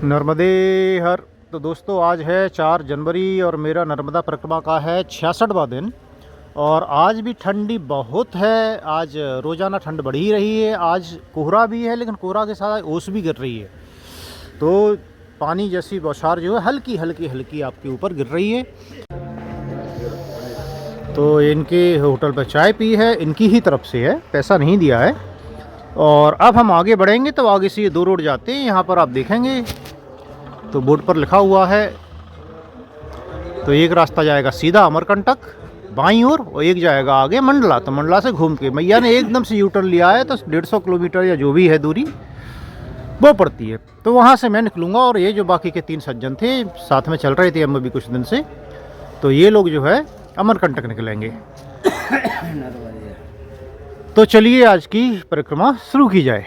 नर्मदे हर। तो दोस्तों आज है 4 जनवरी और मेरा नर्मदा परिक्रमा का है 66वां दिन। और आज भी ठंडी बहुत है। आज रोज़ाना ठंड बढ़ ही रही है। आज कोहरा भी है, लेकिन कोहरा के साथ ओस भी गिर रही है। तो पानी जैसी बौछार जो है हल्की हल्की हल्की आपके ऊपर गिर रही है। तो इनके होटल पर चाय पी है, इनकी ही तरफ से है, पैसा नहीं दिया है। और अब हम आगे बढ़ेंगे तो आगे से ये 2 रोड जाते हैं। यहाँ पर आप देखेंगे तो बोर्ड पर लिखा हुआ है। तो एक रास्ता जाएगा सीधा अमरकंटक बाईं ओर, और एक जाएगा आगे मंडला। तो मंडला से घूम के मैया ने एकदम से यूटर्न लिया है, तो 150 किलोमीटर या जो भी है दूरी वो पड़ती है। तो वहाँ से मैं निकलूँगा। और ये जो बाकी के 3 सज्जन थे साथ में चल रहे थे हम अभी कुछ दिन से, तो ये लोग जो है अमरकंटक निकलेंगे। तो चलिए आज की परिक्रमा शुरू की जाए।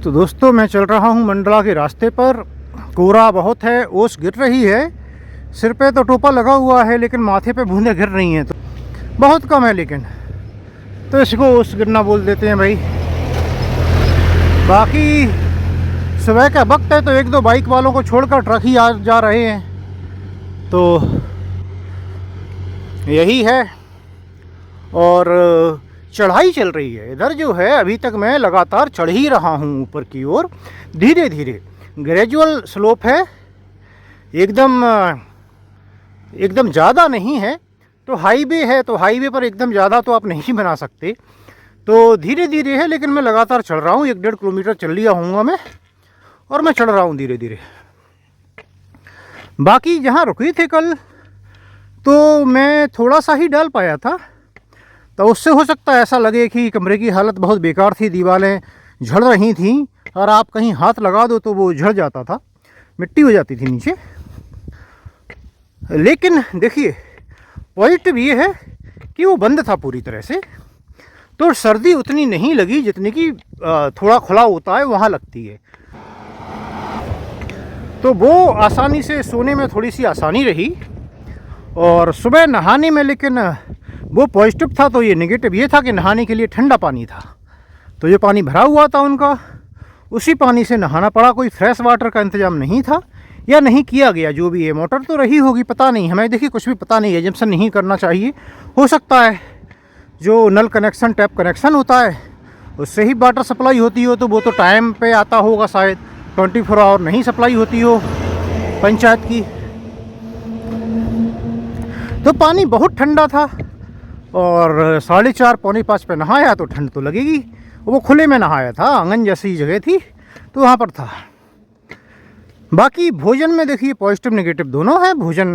तो दोस्तों मैं चल रहा हूँ मंडला के रास्ते पर। कोहरा बहुत है, ओस गिर रही है। सिर पे तो टोपा लगा हुआ है, लेकिन माथे पे बूंदें गिर रही हैं। तो बहुत कम है, लेकिन तो इसको ओस गिरना बोल देते हैं भाई। बाकी सुबह का वक्त है, तो 1-2 बाइक वालों को छोड़कर ट्रक ही आ जा रहे हैं। तो यही है। और चढ़ाई चल रही है इधर जो है। अभी तक मैं लगातार चढ़ ही रहा हूँ ऊपर की ओर, धीरे धीरे। ग्रेजुअल स्लोप है, एकदम ज़्यादा नहीं है। तो हाईवे है, तो हाईवे पर एकदम ज़्यादा तो आप नहीं बना सकते। तो धीरे धीरे है, लेकिन मैं लगातार चढ़ रहा हूँ। 1-1.5 किलोमीटर चल लिया हूँगा मैं, और मैं चढ़ रहा हूँ धीरे धीरे। बाकी जहाँ रुके थे कल, तो मैं थोड़ा सा ही डाल पाया था। तो उससे हो सकता है ऐसा लगे कि कमरे की हालत बहुत बेकार थी, दीवारें झड़ रही थीं, और आप कहीं हाथ लगा दो तो वो झड़ जाता था, मिट्टी हो जाती थी नीचे। लेकिन देखिए पॉजिटिव ये है कि वो बंद था पूरी तरह से। तो सर्दी उतनी नहीं लगी जितनी कि थोड़ा खुला होता है वहाँ लगती है। तो वो आसानी से सोने में थोड़ी सी आसानी रही। और सुबह नहाने में लेकिन वो पॉजिटिव था। तो ये नेगेटिव ये था कि नहाने के लिए ठंडा पानी था। तो जो पानी भरा हुआ था उनका, उसी पानी से नहाना पड़ा। कोई फ्रेश वाटर का इंतज़ाम नहीं था, या नहीं किया गया। जो भी है, मोटर तो रही होगी, पता नहीं हमें। देखिए कुछ भी पता नहीं है, एजम्पशन नहीं करना चाहिए। हो सकता है जो नल कनेक्शन, टैप कनेक्शन होता है, उससे ही वाटर सप्लाई होती हो। तो वो तो टाइम पे आता होगा शायद, 24 आवर नहीं सप्लाई होती हो पंचायत की। तो पानी बहुत ठंडा था। और 4:30 पौने 5 पे नहाया तो ठंड तो लगेगी। वो खुले में नहाया था, आंगन जैसी जगह थी, तो वहाँ पर था। बाकी भोजन में देखिए पॉजिटिव नेगेटिव दोनों है। भोजन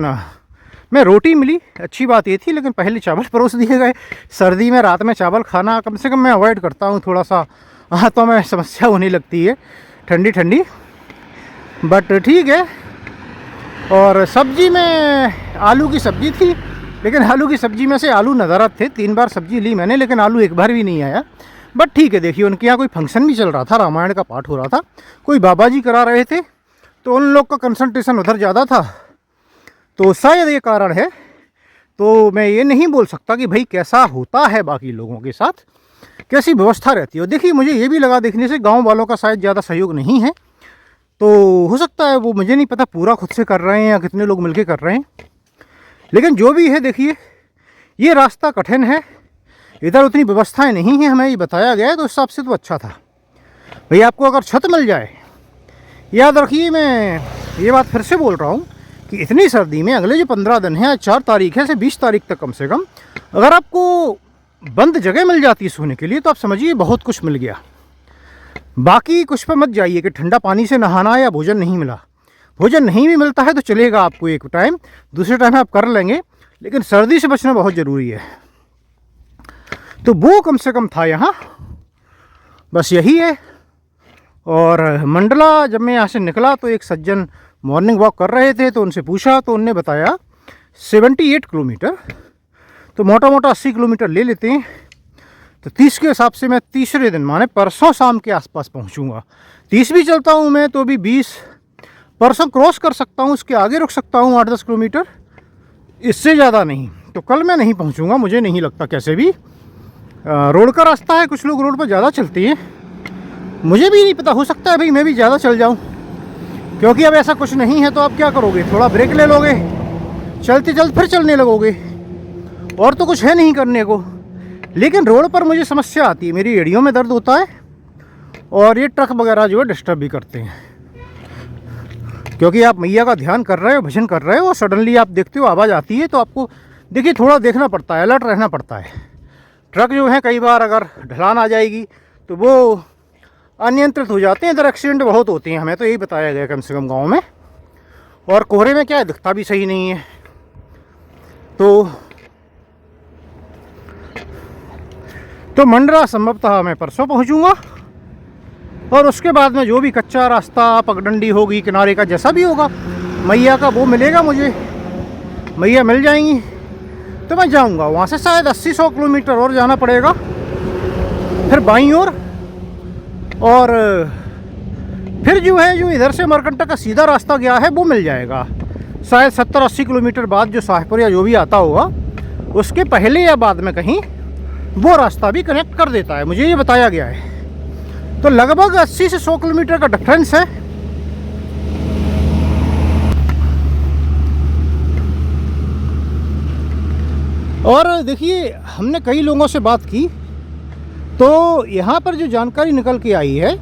में रोटी मिली, अच्छी बात ये थी। लेकिन पहले चावल परोस दिए गए। सर्दी में रात में चावल खाना कम से कम मैं अवॉइड करता हूँ थोड़ा सा। हाथों में समस्या होने लगती है ठंडी ठंडी, बट ठीक है। और सब्जी में आलू की सब्जी थी, लेकिन आलू की सब्जी में से आलू नदारत थे। 3 बार सब्जी ली मैंने, लेकिन आलू एक बार भी नहीं आया। बट ठीक है। देखिए उनके यहाँ कोई फंक्शन भी चल रहा था, रामायण का पाठ हो रहा था, कोई बाबा जी करा रहे थे, तो उन लोग का कंसंट्रेशन उधर ज़्यादा था। तो शायद ये कारण है। तो मैं ये नहीं बोल सकता कि भाई कैसा होता है बाकी लोगों के साथ, कैसी व्यवस्था रहती है। देखिए मुझे ये भी लगा देखने से गाँव वालों का शायद ज़्यादा सहयोग नहीं है। तो हो सकता है वो, मुझे नहीं पता पूरा खुद से कर रहे हैं या कितने लोग मिलके कर रहे हैं। लेकिन जो भी है, देखिए ये रास्ता कठिन है, इधर उतनी व्यवस्थाएं नहीं हैं, हमें ये बताया गया है। तो उस हिसाब से तो अच्छा था भाई। आपको अगर छत मिल जाए, याद रखिए मैं ये बात फिर से बोल रहा हूँ कि इतनी सर्दी में अगले जो 15 दिन हैं, 4 तारीख है से 20 तारीख तक कम से कम, अगर आपको बंद जगह मिल जाती है सोने के लिए, तो आप समझिए बहुत कुछ मिल गया। बाकी कुछ पे मत जाइए कि ठंडा पानी से नहाना या भोजन नहीं मिला। भोजन नहीं भी मिलता है तो चलेगा आपको एक टाइम, दूसरे टाइम आप कर लेंगे, लेकिन सर्दी से बचना बहुत ज़रूरी है। तो वो कम से कम था यहाँ, बस यही है। और मंडला जब मैं यहाँ से निकला तो एक सज्जन मॉर्निंग वॉक कर रहे थे, तो उनसे पूछा तो उनने बताया 78 किलोमीटर। तो मोटा मोटा 80 किलोमीटर ले लेते हैं। तो 30 के हिसाब से मैं तीसरे दिन, माने परसों शाम के आसपास पहुँचूँगा। 30 भी चलता हूँ मैं तो भी 20 परसों क्रॉस कर सकता हूँ, उसके आगे रुक सकता हूँ 8-10 किलोमीटर, इससे ज़्यादा नहीं। तो कल मैं नहीं पहुँचूँगा, मुझे नहीं लगता। कैसे भी रोड का रास्ता है, कुछ लोग रोड पर ज़्यादा चलते हैं, मुझे भी नहीं पता, हो सकता है भाई मैं भी ज़्यादा चल जाऊँ, क्योंकि अब ऐसा कुछ नहीं है तो आप क्या करोगे, थोड़ा ब्रेक ले लोगे, चलते चलते फिर चलने लगोगे, और तो कुछ है नहीं करने को। लेकिन रोड पर मुझे समस्या आती है, मेरी एड़ियों में दर्द होता है और ये ट्रक वगैरह जो है डिस्टर्ब भी करते हैं, क्योंकि आप मैया का ध्यान कर रहे हो, भजन कर रहे हो, और सडनली आप देखते हो आवाज़ आती है, तो आपको देखिए थोड़ा देखना पड़ता है, अलर्ट रहना पड़ता है। ट्रक जो है कई बार अगर ढलान आ जाएगी तो वो अनियंत्रित हो जाते हैं, इधर एक्सीडेंट बहुत होते हैं, हमें तो यही बताया गया कम से कम गाँव में। और कोहरे में क्या है, दिखता भी सही नहीं है। तो मंडला संभवतः मैं परसों पहुंचूंगा, और उसके बाद में जो भी कच्चा रास्ता, पगडंडी होगी, किनारे का जैसा भी होगा मैया का वो मिलेगा मुझे, मैया मिल जाएंगी तो मैं जाऊंगा। वहाँ से शायद 80-100 किलोमीटर और जाना पड़ेगा, फिर बाईं ओर, और फिर जो है जो इधर से अमरकंटक का सीधा रास्ता गया है वो मिल जाएगा शायद 70-80 किलोमीटर बाद, जो शाहपुर या जो भी आता होगा उसके पहले या बाद में कहीं वो रास्ता भी कनेक्ट कर देता है, मुझे ये बताया गया है। तो लगभग 80 से 100 किलोमीटर का डिफरेंस है। और देखिए हमने कई लोगों से बात की, तो यहाँ पर जो जानकारी निकल के आई है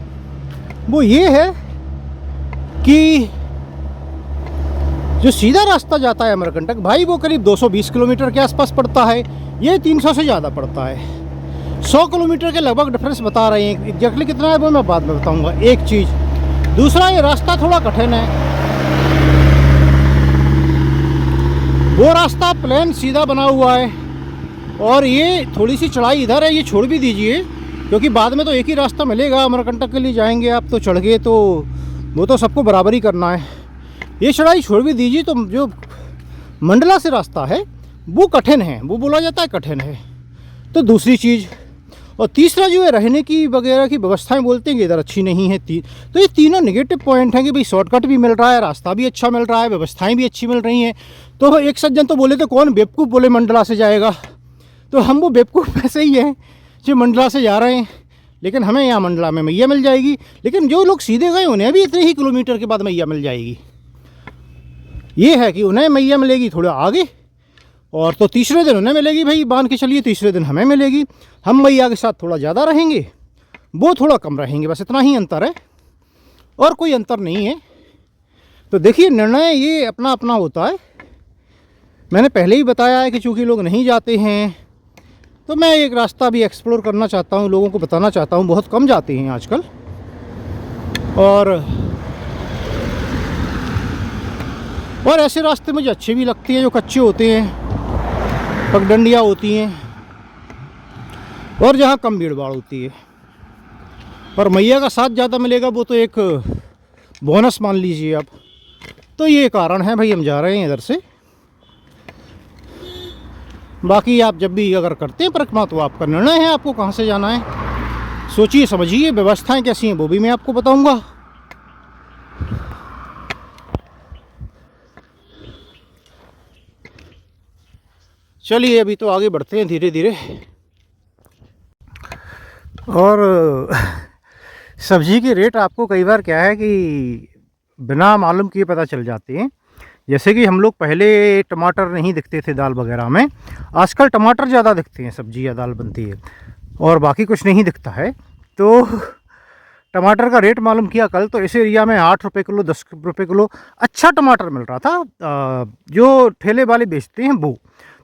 वो ये है कि जो सीधा रास्ता जाता है अमरकंटक भाई वो करीब 220 किलोमीटर के आसपास पड़ता है, ये 300 से ज़्यादा पड़ता है। 100 किलोमीटर के लगभग डिफरेंस बता रहे हैं, एग्जैक्टली कितना है वो मैं बाद में बताऊंगा। एक चीज़, दूसरा ये रास्ता थोड़ा कठिन है, वो रास्ता प्लेन सीधा बना हुआ है, और ये थोड़ी सी चढ़ाई इधर है, ये छोड़ भी दीजिए, क्योंकि बाद में तो एक ही रास्ता मिलेगा, अमरकंटक के लिए जाएंगे आप तो चढ़ गए तो वो तो सबको बराबर ही करना है, ये चढ़ाई छोड़ भी दीजिए। तो जो मंडला से रास्ता है वो कठिन है, वो बोला जाता है कठिन है। तो दूसरी चीज़, और तीसरा जो है रहने की वगैरह की व्यवस्थाएं बोलते हैं कि इधर अच्छी नहीं है। तो ये तीनों नेगेटिव पॉइंट हैं कि भाई शॉर्टकट भी मिल रहा है, रास्ता भी अच्छा मिल रहा है, व्यवस्थाएं भी अच्छी मिल रही हैं। तो एक सज्जन तो बोले थे कौन बेवकूफ़ बोले मंडला से जाएगा, तो हम वो बेवकूफ़ ऐसे ही हैं जो मंडला से जा रहे हैं, लेकिन हमें यहाँ मंडला में मैया मिल जाएगी। लेकिन जो लोग सीधे गए उन्हें भी इतने ही किलोमीटर के बाद मैया मिल जाएगी। ये है कि उन्हें मैया मिलेगी थोड़ा आगे, और तो तीसरे दिन उन्हें मिलेगी, भाई मान के चलिए तीसरे दिन हमें मिलेगी। हम मैया के साथ थोड़ा ज़्यादा रहेंगे, वो थोड़ा कम रहेंगे, बस इतना ही अंतर है, और कोई अंतर नहीं है। तो देखिए निर्णय ये अपना अपना होता है। मैंने पहले ही बताया है कि चूँकि लोग नहीं जाते हैं तो मैं एक रास्ता भी एक्सप्लोर करना चाहता हूँ, लोगों को बताना चाहता हूँ। बहुत कम जाते हैं आजकल, और ऐसे रास्ते मुझे अच्छे भी लगते हैं जो कच्चे होते हैं, पगडंडियाँ होती हैं, और जहाँ कम भीड़ भाड़ होती है। पर मैया का साथ ज़्यादा मिलेगा वो तो एक बोनस मान लीजिए आप। तो ये कारण है भाई हम जा रहे हैं इधर से। बाकी आप जब भी अगर करते हैं परिक्रमा तो आपका निर्णय है आपको कहाँ से जाना है, सोचिए समझिए, व्यवस्थाएं कैसी हैं वो भी मैं आपको बताऊंगा। चलिए अभी तो आगे बढ़ते हैं धीरे धीरे। और सब्जी के रेट आपको कई बार क्या है कि बिना मालूम किए पता चल जाते हैं। जैसे कि हम लोग पहले टमाटर नहीं दिखते थे दाल वगैरह में, आजकल टमाटर ज़्यादा दिखते हैं, सब्जी या दाल बनती है और बाकी कुछ नहीं दिखता है। तो टमाटर का रेट मालूम किया कल, तो इस एरिया में 8 रुपये किलो, 10 रुपये किलो अच्छा टमाटर मिल रहा था, जो ठेले वाले बेचते हैं वो।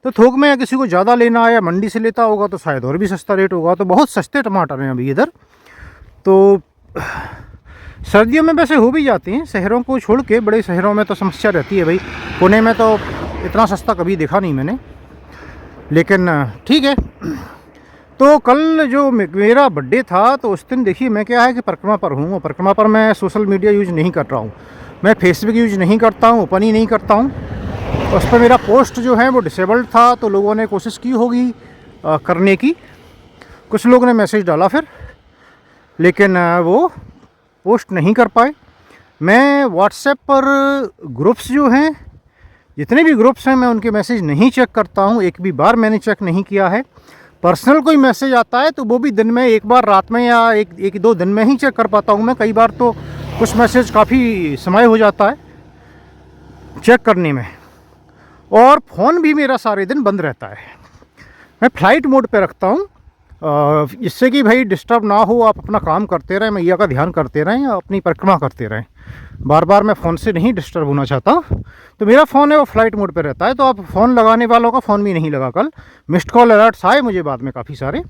तो थोक में या किसी को ज़्यादा लेना है या मंडी से लेता होगा तो शायद और भी सस्ता रेट होगा। तो बहुत सस्ते टमाटर हैं अभी इधर। तो सर्दियों में वैसे हो भी जाते हैं, शहरों को छोड़ के बड़े शहरों में तो समस्या रहती है भाई। पुणे में तो इतना सस्ता कभी देखा नहीं मैंने, लेकिन ठीक है। तो कल जो मेरा बर्थडे था तो उस दिन देखिए मैं क्या है कि परिक्रमा पर हूँ, और परिक्रमा पर मैं सोशल मीडिया यूज़ नहीं कर रहा हूँ, मैं फेसबुक यूज़ नहीं करता हूँ, ओपन ही नहीं करता हूँ। उस पर मेरा पोस्ट जो है वो डिसेबल्ड था, तो लोगों ने कोशिश की होगी करने की, कुछ लोगों ने मैसेज डाला फिर, लेकिन वो पोस्ट नहीं कर पाए। मैं व्हाट्सएप पर ग्रुप्स जो हैं, जितने भी ग्रुप्स हैं, मैं उनके मैसेज नहीं चेक करता हूं, एक भी बार मैंने चेक नहीं किया है। पर्सनल कोई मैसेज आता है तो वो भी दिन में एक बार रात में या एक दो दिन में ही चेक कर पाता हूँ मैं। कई बार तो कुछ मैसेज काफ़ी समय हो जाता है चेक करने में। और फ़ोन भी मेरा सारे दिन बंद रहता है। मैं फ़्लाइट मोड पे रखता हूँ, इससे कि भाई डिस्टर्ब ना हो, आप अपना काम करते रहें, मैया का ध्यान करते रहें, अपनी परिक्रमा करते रहें। बार बार मैं फ़ोन से नहीं डिस्टर्ब होना चाहता, तो मेरा फ़ोन है वो फ़्लाइट मोड पे रहता है। तो आप फ़ोन लगाने वालों का फ़ोन भी नहीं लगा। कल मिस्ड कॉल अलर्ट्स आए मुझे बाद में काफ़ी सारे।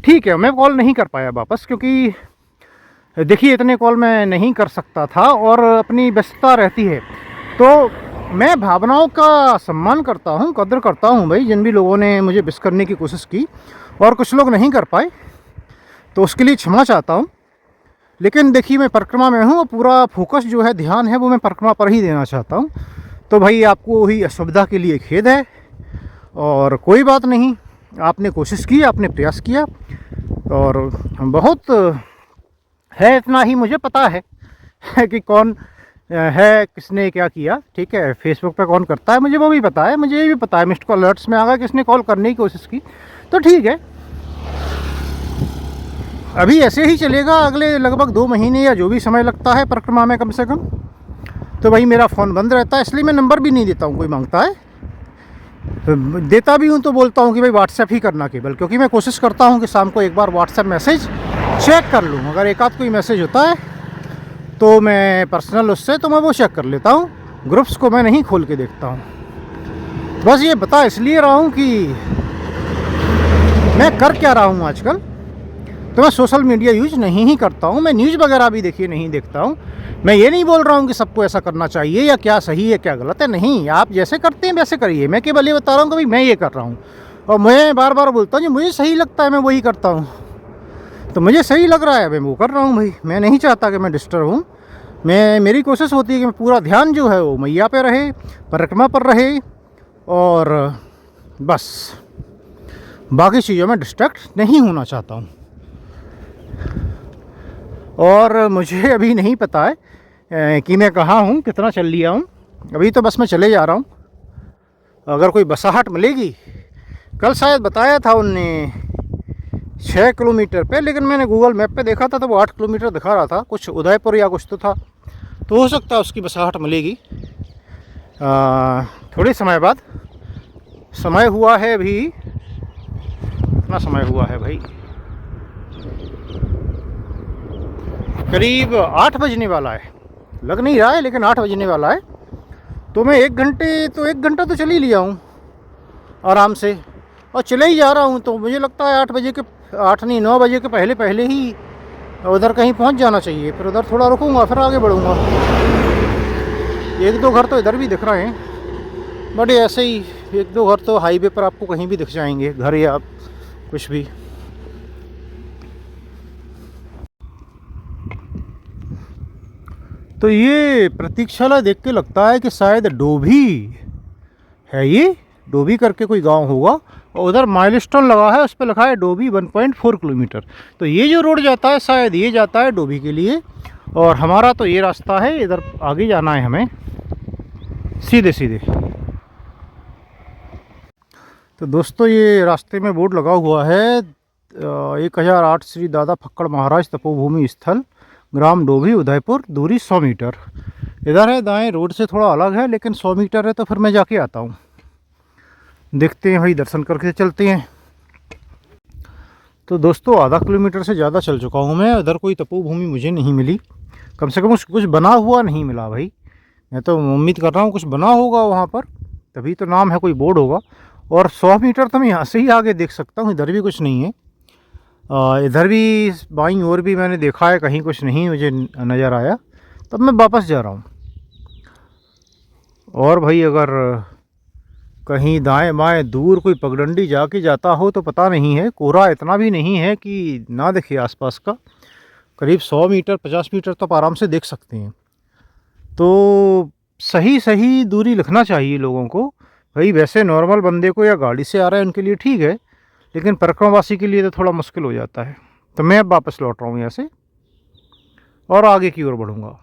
ठीक है, मैं कॉल नहीं कर पाया वापस, क्योंकि देखिए इतने कॉल मैं नहीं कर सकता था और अपनी व्यस्तता रहती है। तो मैं भावनाओं का सम्मान करता हूँ, कदर करता हूँ भाई, जिन भी लोगों ने मुझे विश करने की कोशिश की और कुछ लोग नहीं कर पाए, तो उसके लिए क्षमा चाहता हूँ। लेकिन देखिए मैं परिक्रमा में हूँ, पूरा फोकस जो है, ध्यान है, वो मैं परिक्रमा पर ही देना चाहता हूँ। तो भाई आपको ही असुविधा के लिए खेद है, और कोई बात नहीं, आपने कोशिश की, आपने प्रयास किया, और बहुत है, इतना ही मुझे पता है कि कौन है, किसने क्या किया। ठीक है, फेसबुक पे कौन करता है मुझे वो भी पता है, मुझे ये भी पता है, मिस्ड कॉल अलर्ट्स में आ गया किसने कॉल करने की कोशिश की। तो ठीक है, अभी ऐसे ही चलेगा अगले लगभग 2 महीने या जो भी समय लगता है परिक्रमा में कम से कम। तो भाई मेरा फ़ोन बंद रहता है, इसलिए मैं नंबर भी नहीं देता हूँ। कोई मांगता है तो देता भी हूँ तो बोलता हूँ कि भाई व्हाट्सएप ही करना केवल, क्योंकि मैं कोशिश करता हूँ कि शाम को एक बार व्हाट्सएप मैसेज चेक कर लूँ। अगर एक आध कोई मैसेज होता है तो मैं पर्सनल उससे तो मैं वो चेक कर लेता हूँ, ग्रुप्स को मैं नहीं खोल के देखता हूँ। बस ये बता इसलिए रहा हूँ कि मैं कर क्या रहा हूँ आजकल। तो मैं सोशल मीडिया यूज नहीं ही करता हूँ, मैं न्यूज़ वगैरह भी देखिए नहीं देखता हूँ। मैं ये नहीं बोल रहा हूँ कि सबको ऐसा करना चाहिए या क्या सही है क्या गलत है, नहीं, आप जैसे करते हैं वैसे करिए। मैं केवल ये बता रहा हूँ कि भाई मैं ये कर रहा हूँ, और मैं बार बार बोलता हूँ जो मुझे सही लगता है मैं वही करता हूँ। तो मुझे सही लग रहा है मैं वो कर रहा हूँ भाई, मैं नहीं चाहता कि मैं डिस्टर्ब हूँ। मेरी कोशिश होती है कि मैं पूरा ध्यान जो है वो मैया पे रहे, परिक्रमा पर रहे, और बस बाकी चीज़ों में डिस्ट्रैक्ट नहीं होना चाहता हूँ। और मुझे अभी नहीं पता है कि मैं कहाँ हूँ, कितना चल लिया हूँ। अभी तो बस मैं चले जा रहा हूँ। अगर कोई बसाहट मिलेगी, कल शायद बताया था उनने 6 किलोमीटर पे, लेकिन मैंने गूगल मैप पे देखा था तो वो 8 किलोमीटर दिखा रहा था, कुछ उदयपुर या कुछ तो था। तो हो सकता है उसकी बसाहट मिलेगी थोड़े समय बाद। समय हुआ है अभी, कितना समय हुआ है भाई, करीब 8 बजने वाला है, लग नहीं रहा है लेकिन 8 बजने वाला है। तो मैं 1 घंटा तो चल ही लिया हूँ आराम से, और चले ही जा रहा हूँ। तो मुझे लगता है 9 बजे के पहले पहले ही उधर कहीं पहुँच जाना चाहिए। फिर उधर थोड़ा रुकूँगा, फिर आगे बढ़ूँगा। 1-2 घर तो इधर भी दिख रहे हैं, बट ऐसे ही 1-2 घर तो हाईवे पर आपको कहीं भी दिख जाएंगे, घर या कुछ भी। तो ये प्रतीक्षालय देख के लगता है कि शायद डोभी है, ये डोभी करके कोई गांव होगा, और उधर माइलस्टोन लगा है, उस पर लिखा है डोभी 1.4 किलोमीटर। तो ये जो रोड जाता है शायद ये जाता है डोभी के लिए, और हमारा तो ये रास्ता है, इधर आगे जाना है हमें सीधे सीधे। तो दोस्तों ये रास्ते में बोर्ड लगा हुआ है 1008 श्री दादा फक्कड़ महाराज तपोभूमि स्थल, ग्राम डोभी, उदयपुर, दूरी 100 मीटर। इधर है, दाएं रोड से थोड़ा अलग है लेकिन 100 मीटर है। तो फिर मैं जाके आता हूँ, देखते हैं भाई, दर्शन करके चलते हैं। तो दोस्तों आधा किलोमीटर से ज़्यादा चल चुका हूँ मैं, इधर कोई तपोभूमि मुझे नहीं मिली, कम से कम कुछ बना हुआ नहीं मिला भाई। मैं तो उम्मीद कर रहा हूँ कुछ बना होगा वहाँ पर, तभी तो नाम है, कोई बोर्ड होगा। और 100 मीटर तो मैं यहाँ से ही आगे देख सकता हूँ, इधर भी कुछ नहीं है। इधर भी बाईं ओर भी मैंने देखा है, कहीं कुछ नहीं मुझे नज़र आया, तब मैं वापस जा रहा हूँ। और भाई अगर कहीं दाएं बाएं दूर कोई पगडंडी जाके जाता हो तो पता नहीं है, कोहरा इतना भी नहीं है कि ना दिखे आसपास का, करीब 100 मीटर 50 मीटर तो आप आराम से देख सकते हैं। तो सही सही दूरी लिखना चाहिए लोगों को भाई। वैसे नॉर्मल बंदे को या गाड़ी से आ रहा है उनके लिए ठीक है, लेकिन परिक्रमावासी के लिए तो थोड़ा मुश्किल हो जाता है। तो मैं अब वापस लौट रहा हूँ यहाँ से और आगे की ओर बढ़ूँगा।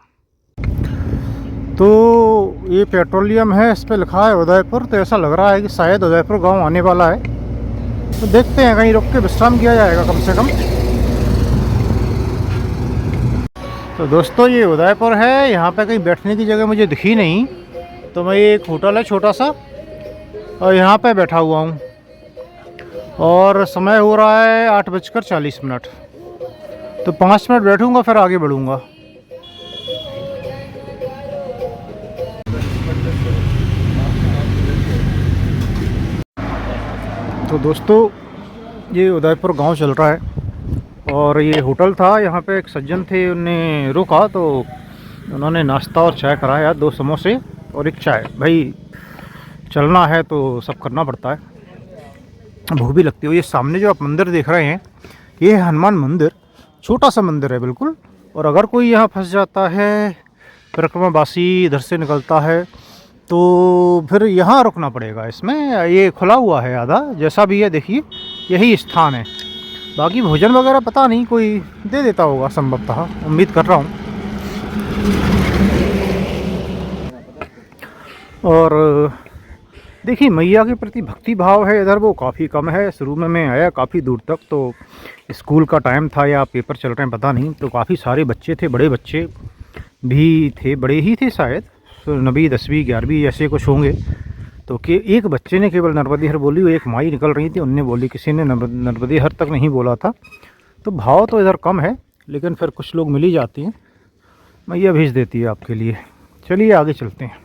तो ये पेट्रोलियम है, इस पर लिखा है उदयपुर, तो ऐसा लग रहा है कि शायद उदयपुर गांव आने वाला है। तो देखते हैं, कहीं रुक के विश्राम किया जाएगा कम से कम। तो दोस्तों ये उदयपुर है, यहाँ पे कहीं बैठने की जगह मुझे दिखी नहीं, तो मैं, ये एक होटल है छोटा सा और यहाँ पे बैठा हुआ हूँ और समय हो रहा है 8:40। तो 5 मिनट बैठूँगा फिर आगे बढ़ूँगा। तो दोस्तों ये उदयपुर गांव चल रहा है और ये होटल था, यहाँ पे एक सज्जन थे, उन्हें रुका तो उन्होंने नाश्ता और चाय कराया, 2 समोसे और 1 चाय। भाई चलना है तो सब करना पड़ता है, भूख भी लगती है। ये सामने जो आप मंदिर देख रहे हैं ये है हनुमान मंदिर, छोटा सा मंदिर है बिल्कुल। और अगर कोई यहाँ फंस जाता है, परिक्रमावासी इधर से निकलता है, तो फिर यहाँ रुकना पड़ेगा। इसमें ये खुला हुआ है आधा, जैसा भी है देखिए यही स्थान है। बाकी भोजन वगैरह पता नहीं, कोई दे देता होगा संभवतः, उम्मीद कर रहा हूँ। और देखिए मैया के प्रति भक्ति भाव है इधर, वो काफ़ी कम है। शुरू में मैं आया काफ़ी दूर तक, तो स्कूल का टाइम था या पेपर चल रहे हैं पता नहीं, तो काफ़ी सारे बच्चे थे, बड़े बच्चे भी थे, बड़े ही थे शायद, 9वीं 10वीं 11वीं ऐसे कुछ होंगे। तो कि एक बच्चे ने केवल नर्मदे हर बोली, वो एक माई निकल रही थी उनने बोली, किसी ने नर्मदे हर तक नहीं बोला था। तो भाव तो इधर कम है, लेकिन फिर कुछ लोग मिल ही जाती हैं, मैया भेज देती है आपके लिए। चलिए आगे चलते हैं।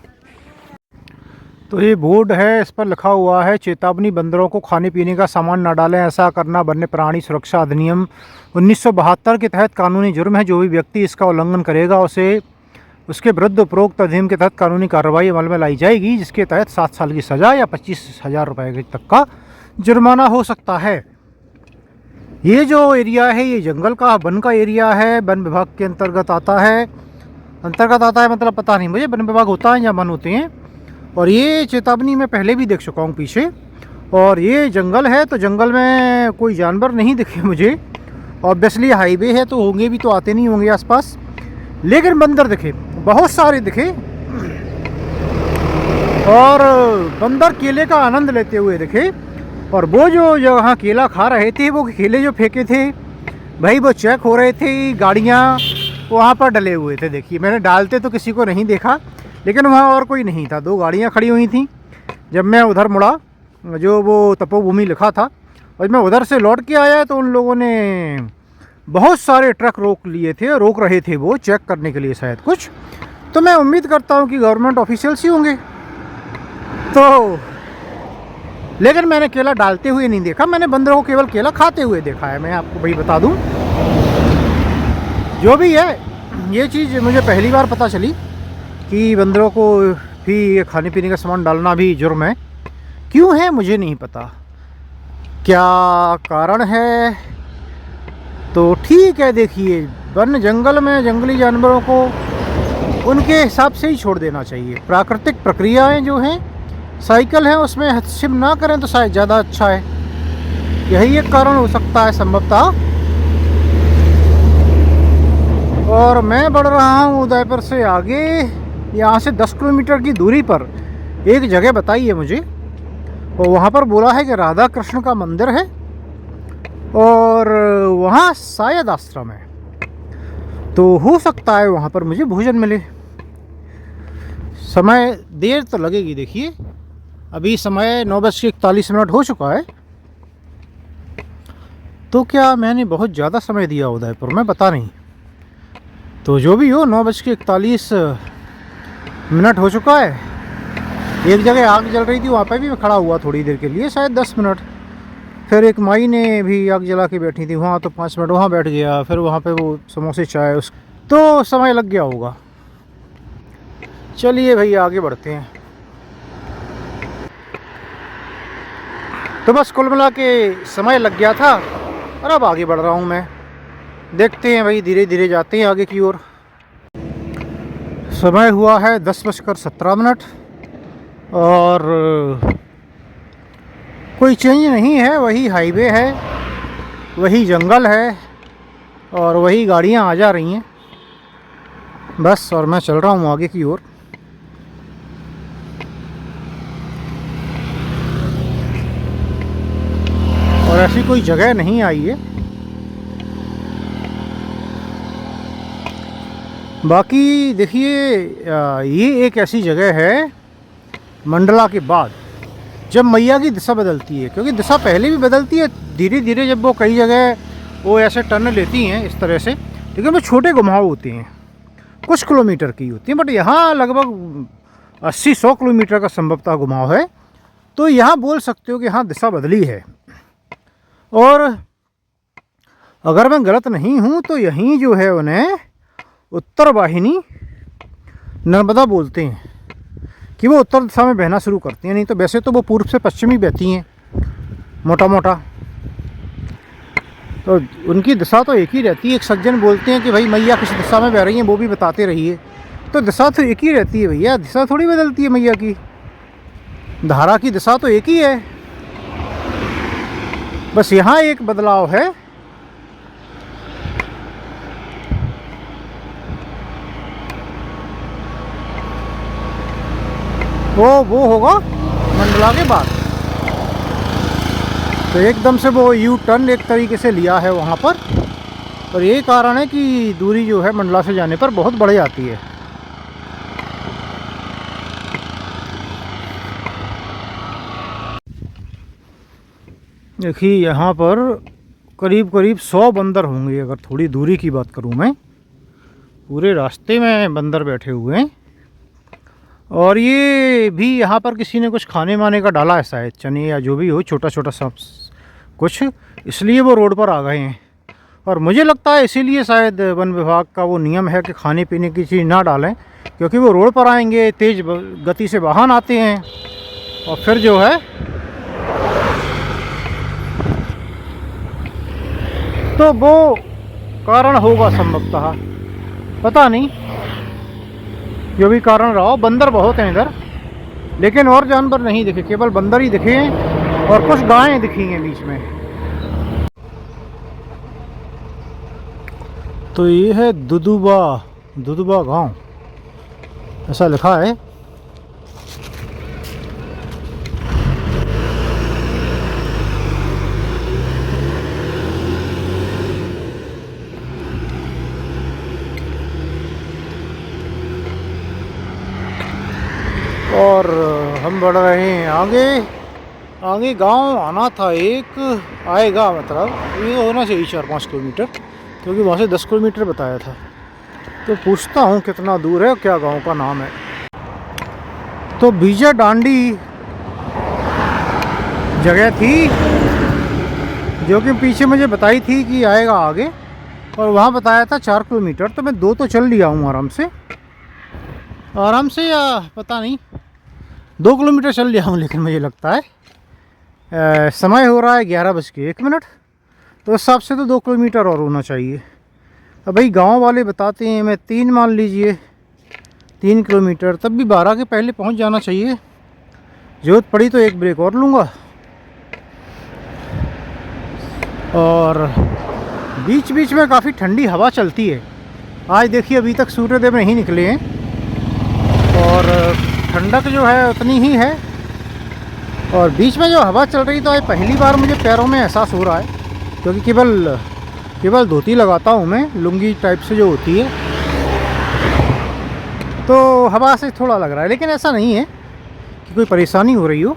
तो ये बोर्ड है, इस पर लिखा हुआ है चेतावनी, बंदरों को खाने पीने का सामान न डालें, ऐसा करना वन्य प्राणी सुरक्षा अधिनियम 1972 के तहत कानूनी जुर्म है। जो भी व्यक्ति इसका उल्लंघन करेगा उसके विरुद्ध उपरोक्त अधिनियम के तहत कानूनी कार्रवाई अमल में लाई जाएगी, जिसके तहत 7 साल की सज़ा या 25,000 रुपये तक का जुर्माना हो सकता है। ये जो एरिया है ये जंगल का, वन का एरिया है, वन विभाग के अंतर्गत आता है। मतलब पता नहीं मुझे, वन विभाग होता है या वन होते हैं। और ये चेतावनी मैं पहले भी देख चुका हूँ पीछे। और ये जंगल है, तो जंगल में कोई जानवर नहीं दिखे मुझे। ऑब्वियसली हाईवे है तो होंगे भी, तो आते नहीं होंगे आसपास, लेकिन बंदर दिखे, बहुत सारे दिखे। और बंदर केले का आनंद लेते हुए दिखे। और वो जो यहाँ केला खा रहे थे, वो केले जो फेंके थे भाई, वो चेक हो रहे थे। गाड़ियाँ वहाँ पर डले हुए थे, देखिए मैंने डालते तो किसी को नहीं देखा, लेकिन वहाँ और कोई नहीं था, 2 गाड़ियाँ खड़ी हुई थी। जब मैं उधर मुड़ा, जो वो तपोभूमि लिखा था, और मैं उधर से लौट के आया, तो उन लोगों ने बहुत सारे ट्रक रोक रहे थे वो चेक करने के लिए शायद कुछ। तो मैं उम्मीद करता हूँ कि गवर्नमेंट ऑफिशियल्स ही होंगे। तो लेकिन मैंने केला डालते हुए नहीं देखा, मैंने बंदरों को केवल केला खाते हुए देखा है। मैं आपको भाई बता दूँ, जो भी है ये चीज़ मुझे पहली बार पता चली कि बंदरों को भी खाने पीने का सामान डालना भी जुर्म है। क्यों है मुझे नहीं पता, क्या कारण है। तो ठीक है, देखिए वन जंगल में जंगली जानवरों को उनके हिसाब से ही छोड़ देना चाहिए। प्राकृतिक प्रक्रियाएं जो हैं, साइकिल है, उसमें हस्तक्षेप ना करें तो शायद ज़्यादा अच्छा है। यही एक कारण हो सकता है संभवतः। और मैं बढ़ रहा हूँ उदयपुर से आगे, यहाँ से 10 किलोमीटर की दूरी पर एक जगह बताई है मुझे, और वहाँ पर बोला है कि राधा कृष्ण का मंदिर है और वहाँ शायद आश्रम है। तो हो सकता है वहाँ पर मुझे भोजन मिले। समय देर तो लगेगी, देखिए अभी समय 9:41 हो चुका है। तो क्या मैंने बहुत ज़्यादा समय दिया उदयपुर में, पता नहीं। तो जो भी हो, 9:41 हो चुका है। एक जगह आग जल रही थी, वहाँ पे भी मैं खड़ा हुआ थोड़ी देर के लिए, शायद 10 मिनट। फिर एक माई ने भी आग जला के बैठी थी वहाँ, तो 5 मिनट वहाँ बैठ गया। फिर वहाँ पे वो समोसे चाय, तो समय लग गया होगा। चलिए भाई आगे बढ़ते हैं। तो बस कुल मिला के समय लग गया था और अब आगे बढ़ रहा हूँ मैं। देखते हैं भाई, धीरे धीरे जाते हैं आगे की ओर। समय हुआ है 10:17 और कोई चेंज नहीं है, वही हाईवे है, वही जंगल है और वही गाड़ियाँ आ जा रही हैं बस। और मैं चल रहा हूँ आगे की ओर। और ऐसी कोई जगह नहीं आई है। बाकी देखिए ये एक ऐसी जगह है मंडला के बाद जब मैया की दिशा बदलती है, क्योंकि दिशा पहले भी बदलती है धीरे धीरे, जब वो कई जगह वो ऐसे टर्न लेती हैं इस तरह से, लेकिन वो छोटे घुमाव होते हैं, कुछ किलोमीटर की होती हैं। बट यहाँ लगभग 80-100 किलोमीटर का संभवतः घुमाव है। तो यहाँ बोल सकते हो कि हाँ दिशा बदली है। और अगर मैं गलत नहीं हूँ तो यहीं जो है उन्हें उत्तर वाहिनी नर्मदा बोलते हैं, कि वो उत्तर दिशा में बहना शुरू करती हैं। नहीं तो वैसे तो वो पूर्व से पश्चिम ही बहती हैं मोटा मोटा, तो उनकी दिशा तो एक ही रहती है। एक सज्जन बोलते हैं कि भाई मैया किस दिशा में बह रही हैं वो भी बताते रहिए, तो दिशा तो एक ही रहती है भैया, दिशा थोड़ी बदलती है मैया की, धारा की दिशा तो एक ही है। बस यहाँ एक बदलाव है, वो होगा मंडला के बाद। तो एकदम से वो यू टर्न एक तरीके से लिया है वहाँ पर, और यही कारण है कि दूरी जो है मंडला से जाने पर बहुत बढ़ जाती है। देखिए यहाँ पर करीब करीब 100 बंदर होंगे, अगर थोड़ी दूरी की बात करूँ मैं। पूरे रास्ते में बंदर बैठे हुए हैं, और ये भी यहाँ पर किसी ने कुछ खाने वाने का डाला है शायद, चने या जो भी हो, छोटा छोटा सा कुछ, इसलिए वो रोड पर आ गए हैं। और मुझे लगता है इसीलिए शायद वन विभाग का वो नियम है कि खाने पीने की चीज़ ना डालें, क्योंकि वो रोड पर आएंगे, तेज़ गति से वाहन आते हैं, और फिर जो है तो वो कारण होगा संभवतः, पता नहीं, जो भी कारण रहा हो। बंदर बहुत हैं इधर, लेकिन और जानवर नहीं दिखे, केवल बंदर ही दिखे हैं, और कुछ गायें दिखी हैं बीच में। तो ये है दुदुबा गांव, ऐसा लिखा है। और हम बढ़ रहे हैं आगे गांव आना था एक, आएगा मतलब ये होना चाहिए 4-5 किलोमीटर, क्योंकि वहाँ से 10 किलोमीटर बताया था। तो पूछता हूँ कितना दूर है और क्या गांव का नाम है। तो बीजा डांडी जगह थी जो कि पीछे मुझे बताई थी कि आएगा आगे, और वहाँ बताया था 4 किलोमीटर। तो मैं 2 तो चल लिया हूँ आराम से, या पता नहीं 2 किलोमीटर चल लिया हूँ, लेकिन मुझे लगता है समय हो रहा है 11:01, तो उस हिसाब से तो 2 किलोमीटर और होना चाहिए। अब भाई गांव वाले बताते हैं, मैं 3 मान लीजिए 3 किलोमीटर, तब भी 12 के पहले पहुंच जाना चाहिए। ज़रूरत पड़ी तो एक ब्रेक और लूँगा। और बीच बीच में काफ़ी ठंडी हवा चलती है। आज देखिए अभी तक सूर्यदेव नहीं निकले हैं, और ठंडक जो है उतनी ही है। और बीच में जो हवा चल रही, तो आज पहली बार मुझे पैरों में एहसास हो रहा है, क्योंकि केवल धोती लगाता हूँ मैं, लुंगी टाइप से जो होती है, तो हवा से थोड़ा लग रहा है, लेकिन ऐसा नहीं है कि कोई परेशानी हो रही हो।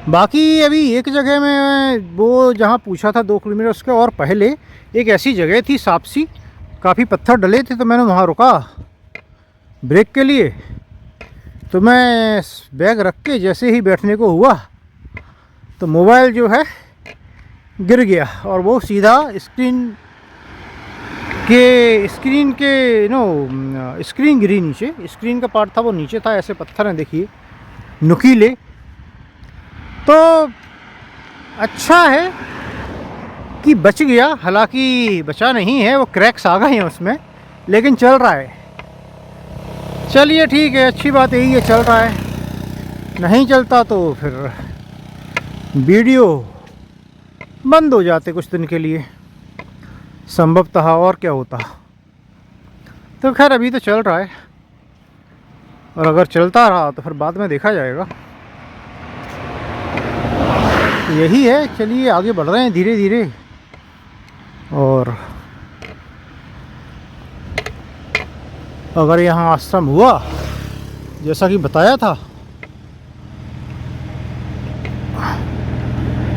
बाकी अभी एक जगह में वो जहाँ पूछा था 2 किलोमीटर, उसके और पहले एक ऐसी जगह थी सापसी, काफ़ी पत्थर डले थे, तो मैंने वहाँ रुका ब्रेक के लिए। तो मैं बैग रख के जैसे ही बैठने को हुआ, तो मोबाइल जो है गिर गया, और वो सीधा स्क्रीन के स्क्रीन गिरी नीचे। स्क्रीन का पार्ट था वो नीचे था, ऐसे पत्थर हैं देखिए नुकीले। तो अच्छा है कि बच गया, हालांकि बचा नहीं है, वो क्रैक्स आ गए हैं उसमें, लेकिन चल रहा है। चलिए ठीक है, अच्छी बात यही है, चल रहा है। नहीं चलता तो फिर वीडियो बंद हो जाते कुछ दिन के लिए संभवतः, और क्या होता। तो खैर अभी तो चल रहा है, और अगर चलता रहा तो फिर बाद में देखा जाएगा। यही है, चलिए आगे बढ़ रहे हैं धीरे धीरे। और अगर यहाँ आश्रम हुआ जैसा कि बताया था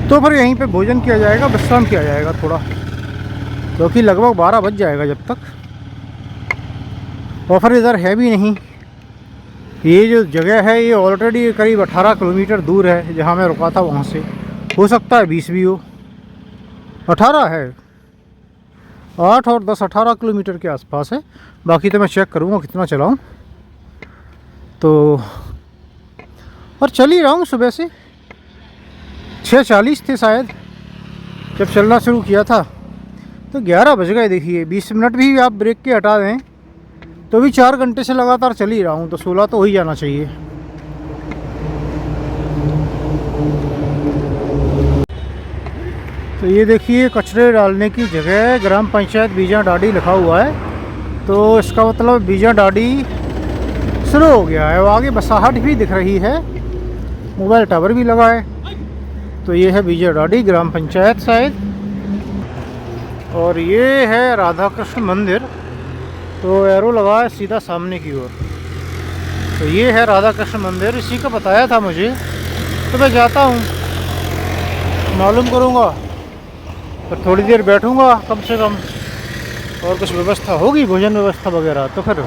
तो फिर यहीं पे भोजन किया जाएगा, विश्राम किया जाएगा थोड़ा, क्योंकि लगभग 12 बज जाएगा जब तक। और फिर इधर है भी नहीं, ये जो जगह है ये ऑलरेडी करीब 18 किलोमीटर दूर है जहाँ मैं रुका था वहाँ से। हो सकता है 20 भी हो, 18 है, 8 और 10 18 किलोमीटर के आसपास है। बाकी तो मैं चेक करूँगा कितना चलाऊँ। तो और चल ही रहा हूँ, सुबह से 6:40 थे शायद जब चलना शुरू किया था, तो 11 बज गए। देखिए 20 मिनट भी आप ब्रेक के हटा दें तो भी 4 घंटे से लगातार चल ही रहा हूँ, तो 16 तो हो ही जाना चाहिए। तो ये देखिए कचरे डालने की जगह ग्राम पंचायत बीजा डाडी लिखा हुआ है, तो इसका मतलब बीजा डाडी शुरू हो गया है। वो आगे बसाहट भी दिख रही है, मोबाइल टावर भी लगा है। तो ये है बीजा डाडी ग्राम पंचायत शायद। और ये है राधा कृष्ण मंदिर, तो एरो लगा है सीधा सामने की ओर। तो ये है राधा कृष्ण मंदिर, इसी का बताया था मुझे। तो मैं जाता हूँ, मालूम करूँगा, पर थोड़ी देर बैठूँगा कम से कम, और कुछ व्यवस्था होगी भोजन व्यवस्था वगैरह तो फिर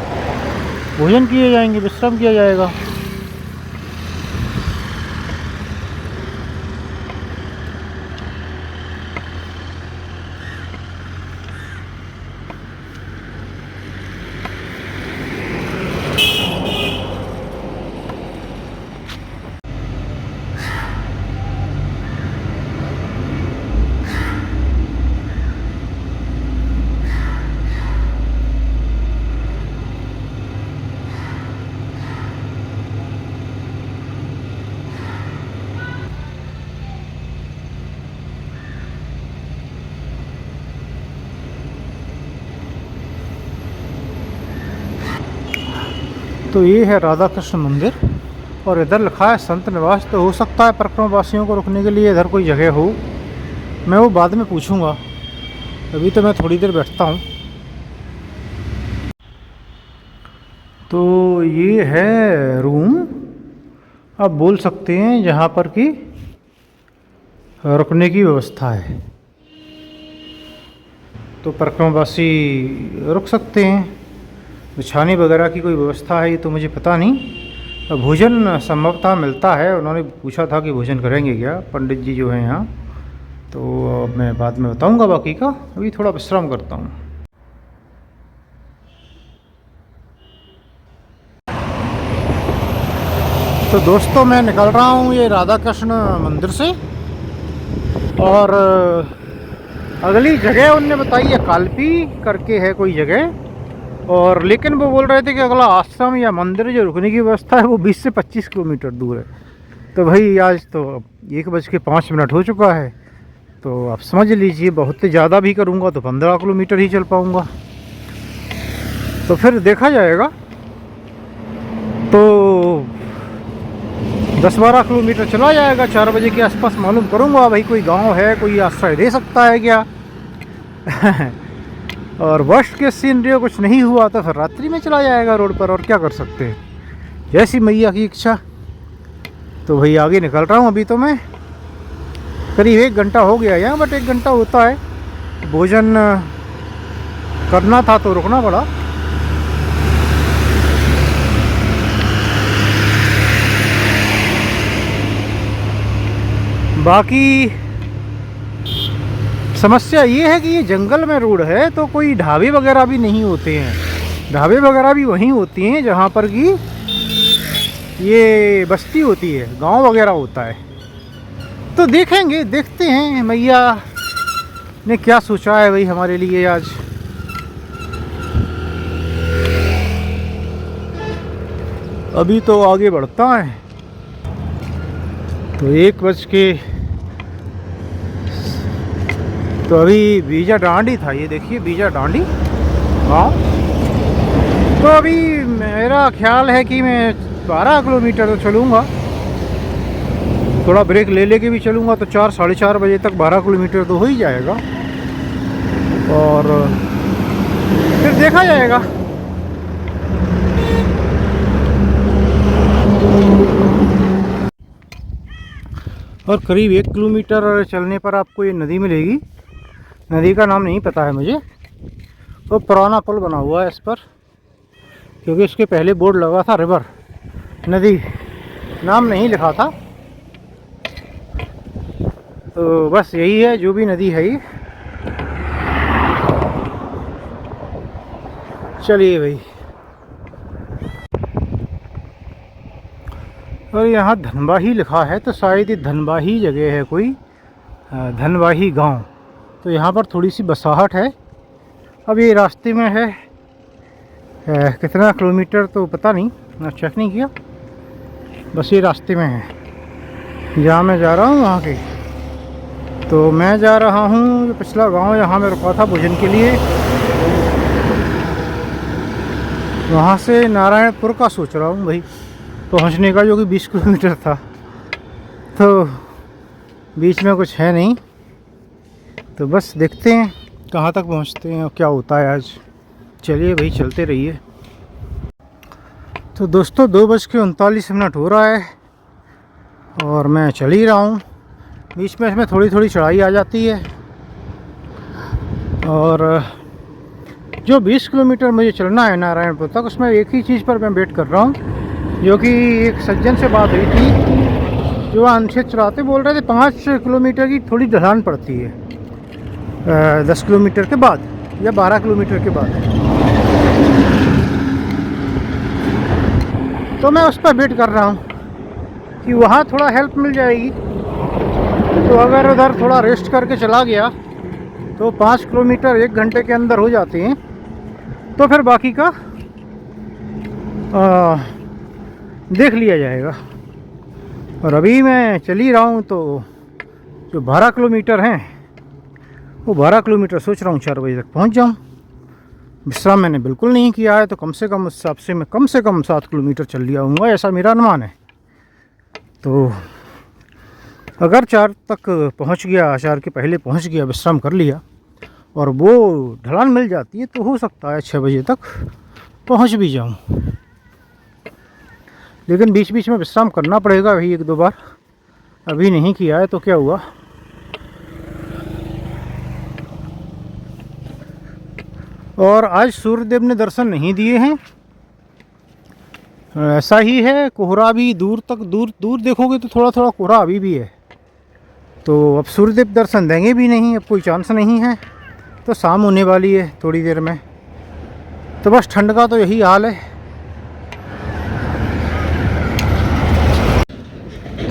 भोजन किए जाएंगे, विश्राम किया जाएगा। तो ये है राधा कृष्ण मंदिर, और इधर लिखा है संत निवास। तो हो सकता है परिक्रमावासियों को रुकने के लिए इधर कोई जगह हो, मैं वो बाद में पूछूंगा। अभी तो मैं थोड़ी देर बैठता हूँ। तो ये है रूम, आप बोल सकते हैं, जहाँ पर कि रुकने की व्यवस्था है, तो परिक्रमावासी रुक सकते हैं। बिछाने वगैरह की कोई व्यवस्था है ये तो मुझे पता नहीं। भोजन संभवतः मिलता है, उन्होंने पूछा था कि भोजन करेंगे क्या पंडित जी जो हैं यहाँ, तो मैं बाद में बताऊंगा बाकी का। अभी थोड़ा विश्राम करता हूँ। तो दोस्तों मैं निकल रहा हूँ ये राधा कृष्ण मंदिर से, और अगली जगह उनने बताई है कालपी करके है कोई जगह, और लेकिन वो बोल रहे थे कि अगला आश्रम या मंदिर जो रुकने की व्यवस्था है वो 20 से 25 किलोमीटर दूर है। तो भाई आज तो 1:05 हो चुका है, तो आप समझ लीजिए बहुत ज़्यादा भी करूँगा तो 15 किलोमीटर ही चल पाऊँगा। तो फिर देखा जाएगा, तो 10-12 किलोमीटर चला जाएगा। 4 बजे के आसपास मालूम करूँगा भाई कोई गांव है, कोई आश्रय दे सकता है क्या। और वर्स्ट के सीनरियो कुछ नहीं हुआ तो फिर रात्रि में चला जाएगा रोड पर, और क्या कर सकते हैं, जैसी मैया की इच्छा। तो भाई आगे निकल रहा हूँ। अभी तो मैं करीब 1 घंटा हो गया यहाँ, बट 1 घंटा होता है, भोजन करना था तो रुकना पड़ा। बाकी समस्या ये है कि ये जंगल में रोड है, तो कोई ढाबे वगैरह भी नहीं होते हैं। ढाबे वगैरह भी वहीं होती हैं जहाँ पर कि ये बस्ती होती है, गांव वगैरह होता है। तो देखेंगे, देखते हैं मैया ने क्या सोचा है भाई हमारे लिए आज। अभी तो आगे बढ़ता है। तो 1 बज के, तो अभी बीजा डांडी था, ये देखिए बीजा डांडी गाँव। तो अभी मेरा ख्याल है कि मैं 12 किलोमीटर तो चलूँगा। थोड़ा ब्रेक ले लेके भी चलूँगा तो 4 साढ़े 4 बजे तक 12 किलोमीटर तो हो ही जाएगा, और फिर देखा जाएगा। और करीब 1 किलोमीटर चलने पर आपको ये नदी मिलेगी। नदी का नाम नहीं पता है मुझे, तो पुराना पुल बना हुआ है इस पर, क्योंकि इसके पहले बोर्ड लगा था रिवर, नदी नाम नहीं लिखा था। तो बस यही है, जो भी नदी है ये। चलिए भाई। और यहाँ धनबाही लिखा है, तो शायद ये धनबाही जगह है कोई, धनबाही गांव। तो यहाँ पर थोड़ी सी बसाहट है। अब ये रास्ते में है, कितना किलोमीटर तो पता नहीं, मैं चेक नहीं किया, बस ये रास्ते में है जहाँ मैं जा रहा हूँ वहाँ के। तो मैं जा रहा हूँ जो पिछला गांव यहाँ मैं रुका था भोजन के लिए, वहाँ से नारायणपुर का सोच रहा हूँ भाई पहुँचने का, जो कि 20 किलोमीटर था। तो बीच में कुछ है नहीं, तो बस देखते हैं कहाँ तक पहुँचते हैं और क्या होता है आज। चलिए भाई, चलते रहिए। तो दोस्तों 2:39 हो रहा है और मैं चल ही रहा हूँ। बीच में इसमें थोड़ी थोड़ी चढ़ाई आ जाती है, और जो 20 किलोमीटर मुझे चलना है नारायणपुर तक, उसमें एक ही चीज़ पर मैं वेट कर रहा हूँ, जो कि एक सज्जन से बात हुई थी जो अनछेद चलाते बोल रहे थे 5 किलोमीटर की थोड़ी ढलान पड़ती है 10 किलोमीटर के बाद या 12 किलोमीटर के बाद। तो मैं उस पर वेट कर रहा हूँ कि वहाँ थोड़ा हेल्प मिल जाएगी। तो अगर उधर थोड़ा रेस्ट करके चला गया तो 5 किलोमीटर 1 घंटे के अंदर हो जाते हैं, तो फिर बाकी का देख लिया जाएगा। और अभी मैं चल ही रहा हूँ, तो जो 12 किलोमीटर हैं वो 12 किलोमीटर सोच रहा हूँ 4 बजे तक पहुँच जाऊँ। विश्राम मैंने बिल्कुल नहीं किया है, तो कम से कम उस हिसाब से मैं कम से कम 7 किलोमीटर चल लिया हूँगा, ऐसा मेरा अनुमान है। तो अगर 4 तक पहुँच गया, 4 के पहले पहुँच गया, विश्राम कर लिया और वो ढलान मिल जाती है, तो हो सकता है 6 बजे तक पहुँच भी जाऊँ। लेकिन बीच बीच में विश्राम करना पड़ेगा भाई 1-2 बार, अभी नहीं किया है तो क्या हुआ। और आज सूर्यदेव ने दर्शन नहीं दिए हैं, ऐसा ही है। कोहरा भी दूर तक, दूर देखोगे तो थोड़ा थोड़ा कोहरा अभी भी है। तो अब सूर्यदेव दर्शन देंगे भी नहीं, अब कोई चांस नहीं है। तो शाम होने वाली है थोड़ी देर में, तो बस ठंड का तो यही हाल है।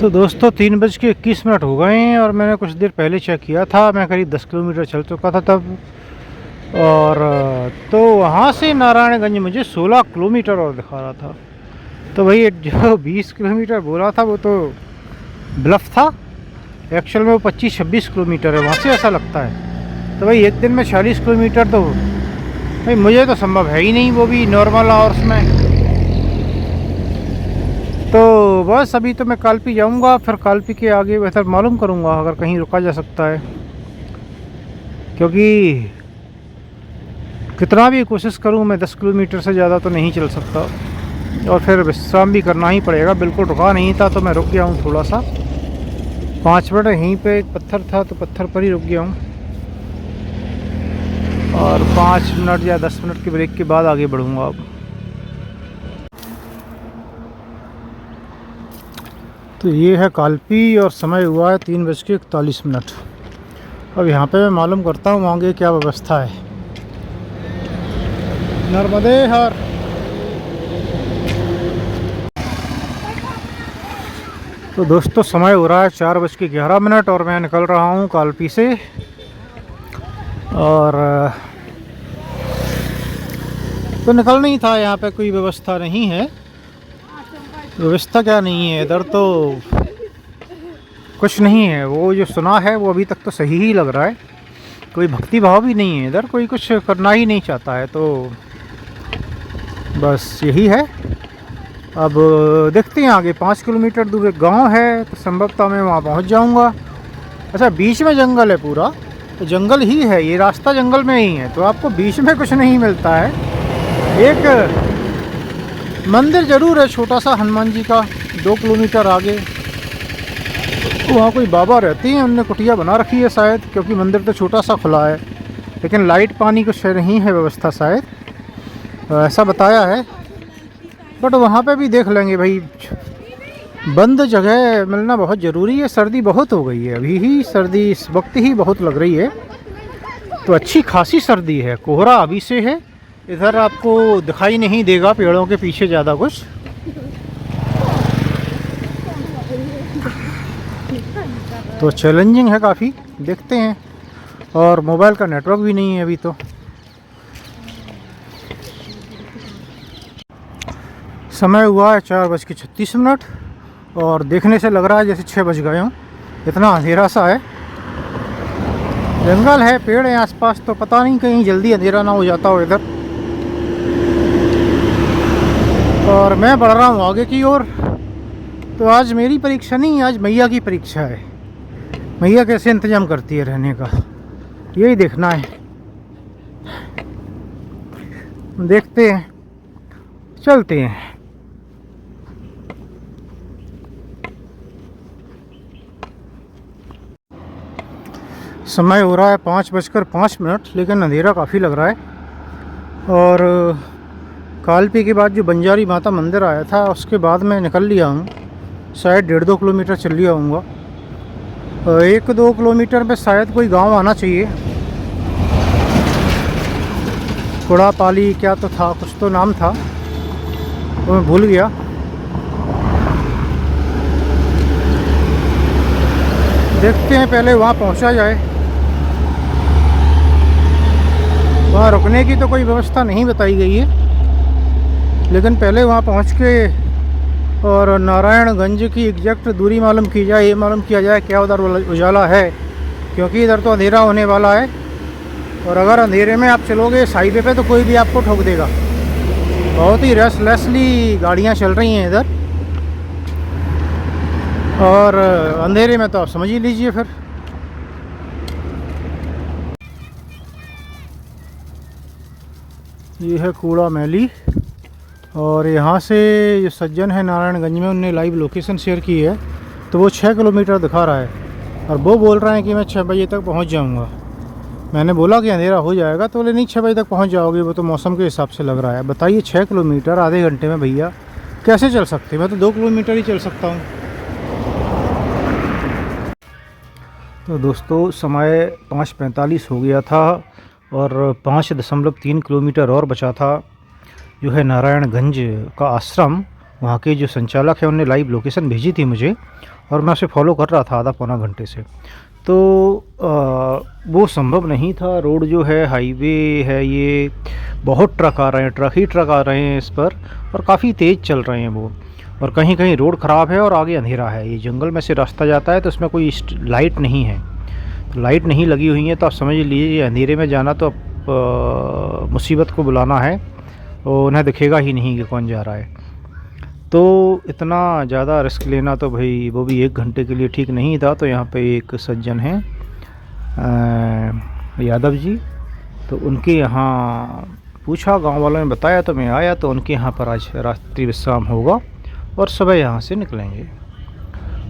तो दोस्तों 3:21 हो गए हैं और मैंने कुछ देर पहले चेक किया था, मैं करीब 10 किलोमीटर चल चुका था तब। और तो वहाँ से नारायणगंज मुझे 16 किलोमीटर और दिखा रहा था। तो भाई जो 20 किलोमीटर बोला था वो तो ब्लफ था, एक्चुअल में वो 25-26 किलोमीटर है, वहाँ से ऐसा लगता है। तो भाई एक दिन में 40 किलोमीटर तो भाई मुझे तो संभव है ही नहीं, वो भी नॉर्मल आवर्स में। तो बस अभी तो मैं कालपी जाऊंगा, फिर कालपी के आगे बेहतर मालूम करूंगा अगर कहीं रुका जा सकता है, क्योंकि कितना भी कोशिश करूं मैं 10 किलोमीटर से ज़्यादा तो नहीं चल सकता। और फिर विश्राम भी करना ही पड़ेगा। बिल्कुल रुका नहीं था तो मैं रुक गया हूं थोड़ा सा, 5 मिनट यहीं पे एक पत्थर था तो पत्थर पर ही रुक गया हूं, और 5 मिनट या 10 मिनट के ब्रेक के बाद आगे बढ़ूंगा अब। तो ये है कालपी और समय हुआ है 3:41। अब यहाँ पे मैं मालूम करता हूँ आगे क्या व्यवस्था है। नर्मदे हर। तो दोस्तों समय हो रहा है 4:11 और मैं निकल रहा हूँ कालपी से। और तो निकलना ही था, यहाँ पे कोई व्यवस्था नहीं है। व्यवस्था क्या नहीं है इधर, तो कुछ नहीं है। वो जो सुना है वो अभी तक तो सही ही लग रहा है, कोई भक्ति भाव भी नहीं है इधर, कोई कुछ करना ही नहीं चाहता है। तो बस यही है। अब देखते हैं आगे 5 किलोमीटर दूर एक गांव है, तो संभवतः मैं वहाँ पहुँच जाऊँगा। अच्छा, बीच में जंगल है पूरा, तो जंगल ही है ये, रास्ता जंगल में ही है, तो आपको बीच में कुछ नहीं मिलता है। एक मंदिर ज़रूर है छोटा सा हनुमान जी का, 2 किलोमीटर आगे। वहाँ कोई बाबा रहते हैं, उनने कुटिया बना रखी है शायद, क्योंकि मंदिर तो छोटा सा खुला है, लेकिन लाइट पानी कुछ नहीं है व्यवस्था शायद, ऐसा बताया है। बट वहाँ पे भी देख लेंगे भाई, बंद जगह मिलना बहुत ज़रूरी है। सर्दी बहुत हो गई है, अभी ही सर्दी इस वक्त ही बहुत लग रही है, तो अच्छी खासी सर्दी है। कोहरा अभी से है, इधर आपको दिखाई नहीं देगा पेड़ों के पीछे ज़्यादा कुछ। तो चैलेंजिंग है काफ़ी, देखते हैं। और मोबाइल का नेटवर्क भी नहीं है अभी तो। समय हुआ है 4:36 और देखने से लग रहा है जैसे 6 बज गए हों, इतना अंधेरा सा है। जंगल है, पेड़ है आसपास, तो पता नहीं कहीं जल्दी अंधेरा ना हो जाता हो इधर। और मैं बढ़ रहा हूँ आगे की ओर। तो आज मेरी परीक्षा नहीं, आज मैया की परीक्षा है। मैया कैसे इंतज़ाम करती है रहने का, यही देखना है। देखते हैं, चलते हैं। समय हो रहा है 5:05, लेकिन अंधेरा काफ़ी लग रहा है। और कालपी के बाद जो बंजारी माता मंदिर आया था, उसके बाद मैं निकल लिया हूँ, शायद 1.5-2 किलोमीटर चल लिया हूँगा। 1-2 किलोमीटर में शायद कोई गांव आना चाहिए, कुड़ापाली क्या तो था, कुछ तो नाम था, वो मैं भूल गया। देखते हैं, पहले वहाँ पहुँचा जाए। वहाँ रुकने की तो कोई व्यवस्था नहीं बताई गई है, लेकिन पहले वहाँ पहुँच के और नारायणगंज की एग्जैक्ट दूरी मालूम की जाए, ये मालूम किया जाए क्या उधर उजाला है, क्योंकि इधर तो अंधेरा होने वाला है। और अगर अंधेरे में आप चलोगे इस हाईवे पे तो कोई भी आपको ठोक देगा। बहुत ही रेस्टलेसली गाड़ियाँ चल रही हैं इधर, और अंधेरे में तो आप समझ ही लीजिए फिर। ये है कूड़ा मैली, और यहाँ से जो सज्जन है नारायणगंज में, उनने लाइव लोकेशन शेयर की है, तो वो 6 किलोमीटर दिखा रहा है, और वो बोल रहे हैं कि मैं 6 बजे तक पहुँच जाऊँगा। मैंने बोला कि अंधेरा हो जाएगा, तो बोले नहीं 6 बजे तक पहुँच जाओगे, वो तो मौसम के हिसाब से लग रहा है। बताइए 6 किलोमीटर आधे घंटे में भैया कैसे चल सकते? मैं तो 2 किलोमीटर ही चल सकता हूँ। तो दोस्तों, समय 5:45 हो गया था और 5.3 किलोमीटर और बचा था। जो है नारायणगंज का आश्रम, वहाँ के जो संचालक है उन्होंने लाइव लोकेशन भेजी थी मुझे, और मैं उसे फॉलो कर रहा था आधा पौना घंटे से। तो वो संभव नहीं था। रोड जो है हाईवे है, ये बहुत ट्रक आ रहे हैं, ट्रक ही ट्रक आ रहे हैं इस पर, और काफ़ी तेज़ चल रहे हैं वो। और कहीं कहीं रोड ख़राब है और आगे अंधेरा है। ये जंगल में से रास्ता जाता है, तो उसमें कोई लाइट नहीं है, तो लाइट नहीं लगी हुई है, तो आप समझ लीजिए अंधेरे में जाना तो मुसीबत को बुलाना है, और उन्हें दिखेगा ही नहीं कि कौन जा रहा है। तो इतना ज़्यादा रिस्क लेना तो भाई वो भी 1 घंटे के लिए ठीक नहीं था। तो यहाँ पे एक सज्जन हैं यादव जी, तो उनके यहाँ पूछा, गांव वालों ने बताया, तो मैं आया। तो उनके यहाँ पर आज रात्रि विश्राम होगा और सुबह यहाँ से निकलेंगे।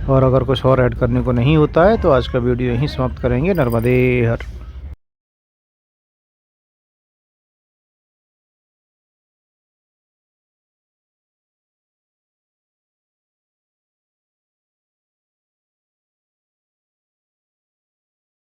और अगर कुछ और ऐड करने को नहीं होता है तो आज का वीडियो यहीं समाप्त करेंगे। नर्मदे हर।